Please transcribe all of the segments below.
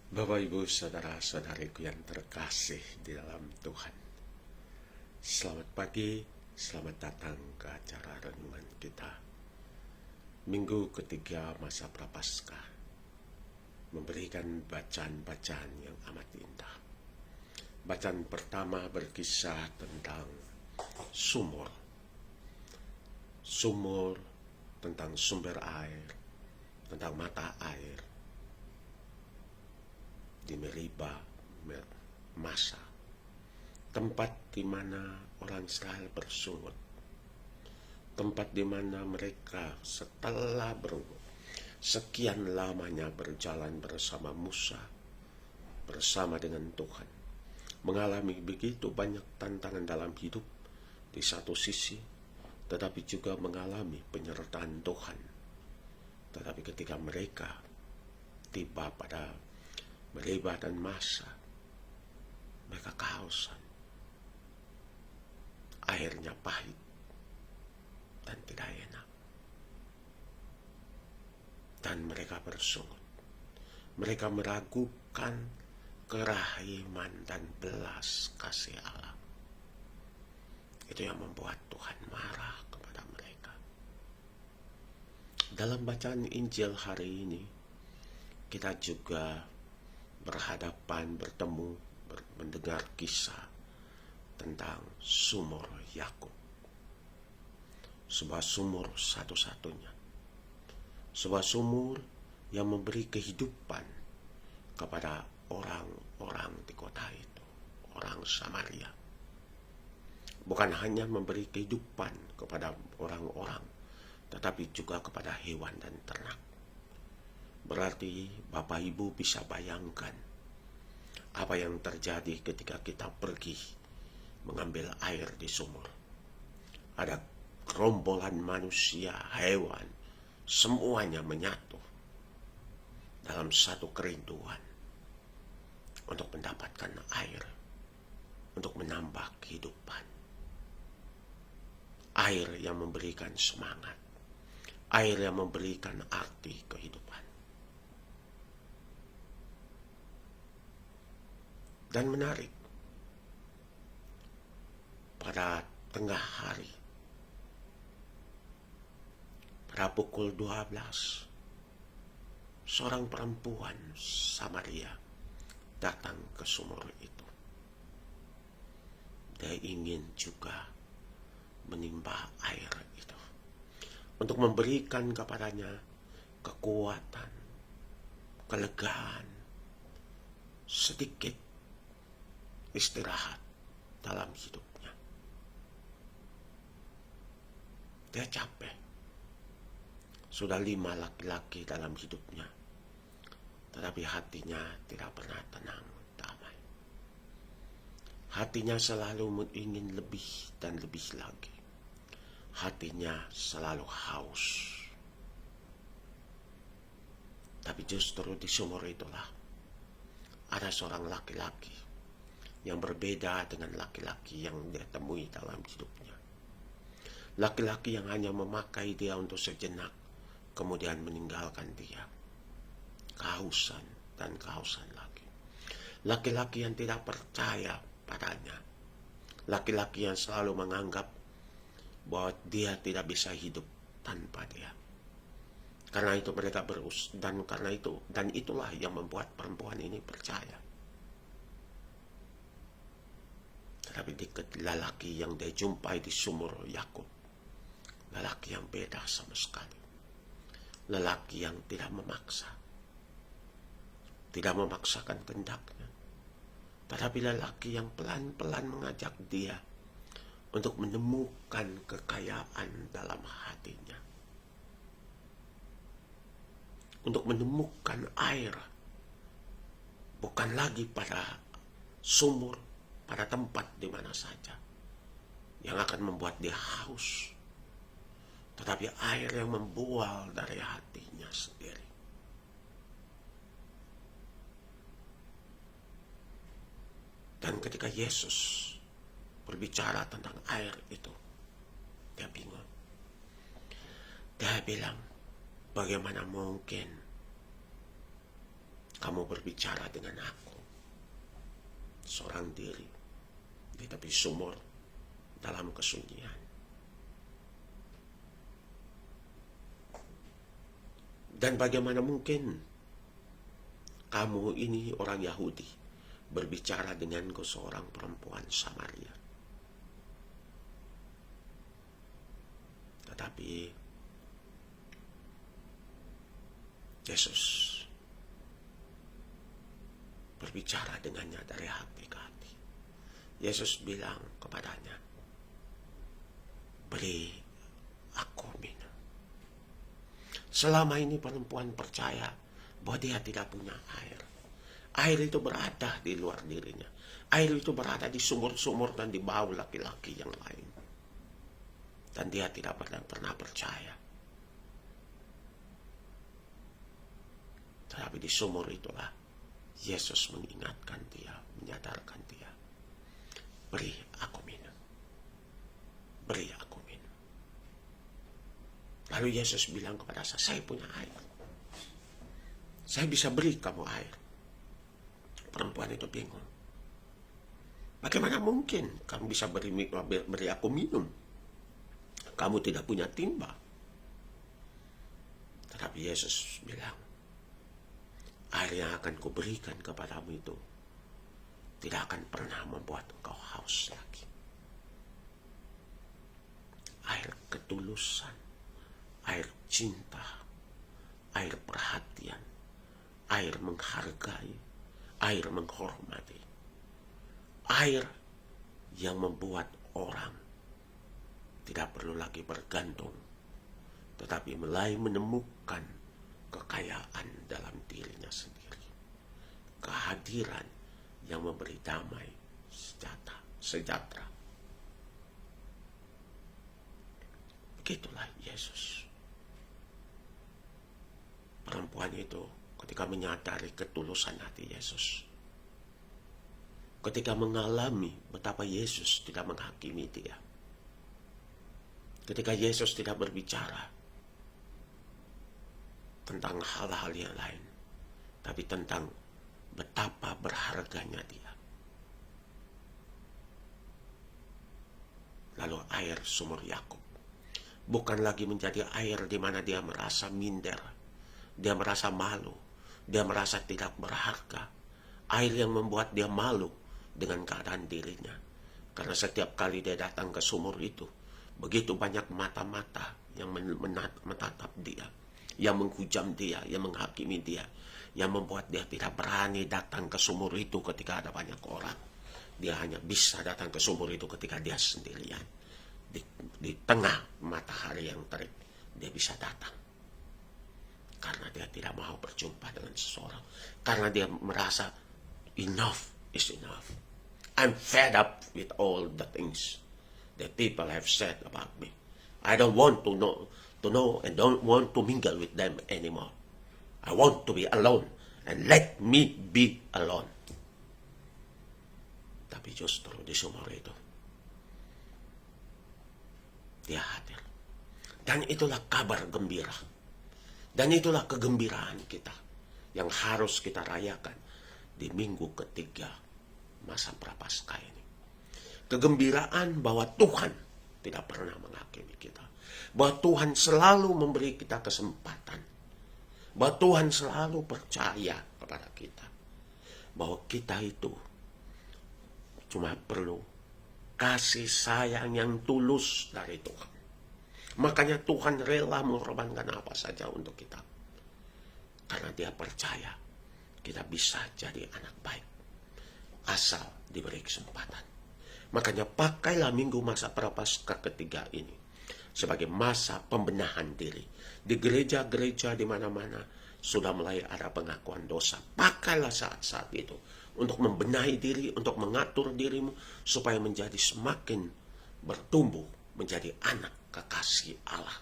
Bapak, Ibu, saudara-saudariku yang terkasih di dalam Tuhan. Selamat pagi, selamat datang ke acara renungan kita. Minggu ketiga masa Prapaskah memberikan bacaan-bacaan yang amat indah. Bacaan pertama berkisah tentang sumur. Sumur, tentang sumber air, tentang mata air di Meriba, Masa, tempat di mana orang Israel bersungut, tempat di mana mereka setelah sekian lamanya berjalan bersama Musa, bersama dengan Tuhan, mengalami begitu banyak tantangan dalam hidup di satu sisi, tetapi juga mengalami penyertaan Tuhan. Tetapi ketika mereka tiba pada Meriba dan Masa, mereka kehausan. Airnya pahit dan tidak enak. Dan mereka bersungut. Mereka meragukan kerahiman dan belas kasih Allah. Itu yang membuat Tuhan marah kepada mereka. Dalam bacaan Injil hari ini, kita juga bertemu, mendengar kisah tentang sumur Yakub. Sebuah sumur satu-satunya. Sebuah sumur yang memberi kehidupan kepada orang-orang di kota itu, orang Samaria. Bukan hanya memberi kehidupan kepada orang-orang, tetapi juga kepada hewan dan ternak. Berarti Bapak Ibu bisa bayangkan apa yang terjadi ketika kita pergi mengambil air di sumur. Ada gerombolan manusia, hewan, semuanya menyatu dalam satu kerinduan untuk mendapatkan air, untuk menambah kehidupan. Air yang memberikan semangat, air yang memberikan arti kehidupan. Dan menarik, pada tengah hari, pada pukul 12, seorang perempuan Samaria datang ke sumur itu. Dia ingin juga menimba air itu untuk memberikan kepadanya kekuatan, kelegaan, sedikit istirahat dalam hidupnya. Dia capek. Sudah 5 laki-laki dalam hidupnya, tetapi hatinya tidak pernah tenang, damai. Hatinya selalu ingin lebih dan lebih lagi. Hatinya selalu haus. Tapi justru di sumur itulah ada seorang laki-laki yang berbeda dengan laki-laki yang dia temui dalam hidupnya. Laki-laki yang hanya memakai dia untuk sejenak, kemudian meninggalkan dia. Kehausan dan kehausan lagi. Laki-laki yang tidak percaya padanya. Laki-laki yang selalu menganggap bahwa dia tidak bisa hidup tanpa dia. Karena itu mereka dan itulah yang membuat perempuan ini percaya. Tetapi lelaki yang dia jumpai di sumur Yakub, lelaki yang beda sama sekali. Lelaki yang tidak memaksa, tidak memaksakan kehendaknya, tetapi lelaki yang pelan-pelan mengajak dia untuk menemukan kekayaan dalam hatinya, untuk menemukan air, bukan lagi pada sumur, pada tempat di mana saja yang akan membuat dia haus, tetapi air yang membual dari hatinya sendiri. Dan ketika Yesus berbicara tentang air itu, dia bingung. Dia bilang, bagaimana mungkin kamu berbicara dengan aku, seorang diri, di tepi sumur, dalam kesunyian. Dan bagaimana mungkin kamu ini orang Yahudi berbicara denganku, seorang perempuan Samaria? Tetapi Yesus berbicara dengannya dari hati ke hati. Yesus bilang kepadanya, beri aku minum. Selama ini perempuan percaya bahwa dia tidak punya air. Air itu berada di luar dirinya. Air itu berada di sumur-sumur dan di bau laki-laki yang lain. Dan dia tidak pernah percaya. Tetapi di sumur itulah Yesus mengingatkan dia, menyadarkan dia. Beri aku minum. Beri aku minum. Lalu Yesus bilang kepada saya punya air. Saya bisa beri kamu air. Perempuan itu bingung. Bagaimana mungkin kamu bisa beri aku minum? Kamu tidak punya timba. Tetapi Yesus bilang, air yang akan kuberikan kepadamu itu tidak akan pernah membuat engkau haus lagi. Air ketulusan, air cinta, air perhatian, air menghargai, air menghormati. Air yang membuat orang tidak perlu lagi bergantung, tetapi mulai menemukan kekayaan dalam dirinya sendiri. Kehadiran yang memberi damai, sejahtera. Begitulah Yesus. Perempuan itu ketika menyadari ketulusan hati Yesus, ketika mengalami betapa Yesus tidak menghakimi dia, ketika Yesus tidak berbicara tentang hal-hal yang lain, tapi tentang betapa berharganya dia. Lalu air sumur Yakub bukan lagi menjadi air di mana dia merasa minder, dia merasa malu, dia merasa tidak berharga. Air yang membuat dia malu dengan keadaan dirinya. Karena setiap kali dia datang ke sumur itu, begitu banyak mata-mata yang menatap dia, yang menghujam dia, yang menghakimi dia, yang membuat dia tidak berani datang ke sumur itu ketika ada banyak orang. Dia hanya bisa datang ke sumur itu ketika dia sendirian. Di tengah matahari yang terik, dia bisa datang. Karena dia tidak mau berjumpa dengan seseorang. Karena dia merasa enough is enough. I'm fed up with all the things that people have said about me. I don't want to know and don't want to mingle with them anymore. I want to be alone and let me be alone. Tapi justru di sumur itu dia hadir. Dan itulah kabar gembira. Dan itulah kegembiraan kita yang harus kita rayakan di minggu ketiga masa prapaskah ini. Kegembiraan bahwa Tuhan tidak pernah menghakimi kita. Bahwa Tuhan selalu memberi kita kesempatan. Bahwa Tuhan selalu percaya kepada kita. Bahwa kita itu cuma perlu kasih sayang yang tulus dari Tuhan. Makanya Tuhan rela mengorbankan apa saja untuk kita. Karena dia percaya kita bisa jadi anak baik. Asal diberi kesempatan. Makanya pakailah minggu masa prapaskah ketiga ini sebagai masa pembenahan diri. Di gereja-gereja di mana-mana sudah mulai ada pengakuan dosa. Pakailah saat-saat itu untuk membenahi diri, untuk mengatur dirimu supaya menjadi semakin bertumbuh menjadi anak kekasih Allah.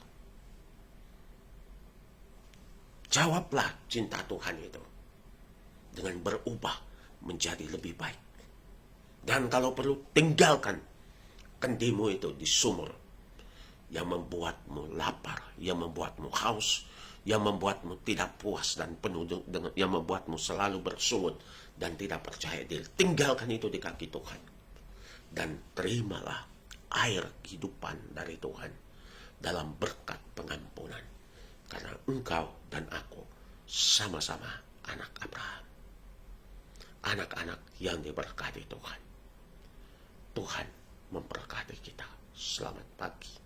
Jawablah cinta Tuhan itu dengan berubah menjadi lebih baik. Dan kalau perlu tinggalkan kendimu itu di sumur yang membuatmu lapar, yang membuatmu haus, yang membuatmu tidak puas dan penuh dengan yang membuatmu selalu bersungut dan tidak percaya diri. Tinggalkan itu di kaki Tuhan dan terimalah air kehidupan dari Tuhan dalam berkat pengampunan, karena engkau dan aku sama-sama anak Abraham, anak-anak yang diberkati Tuhan. Tuhan memberkati kita. Selamat pagi.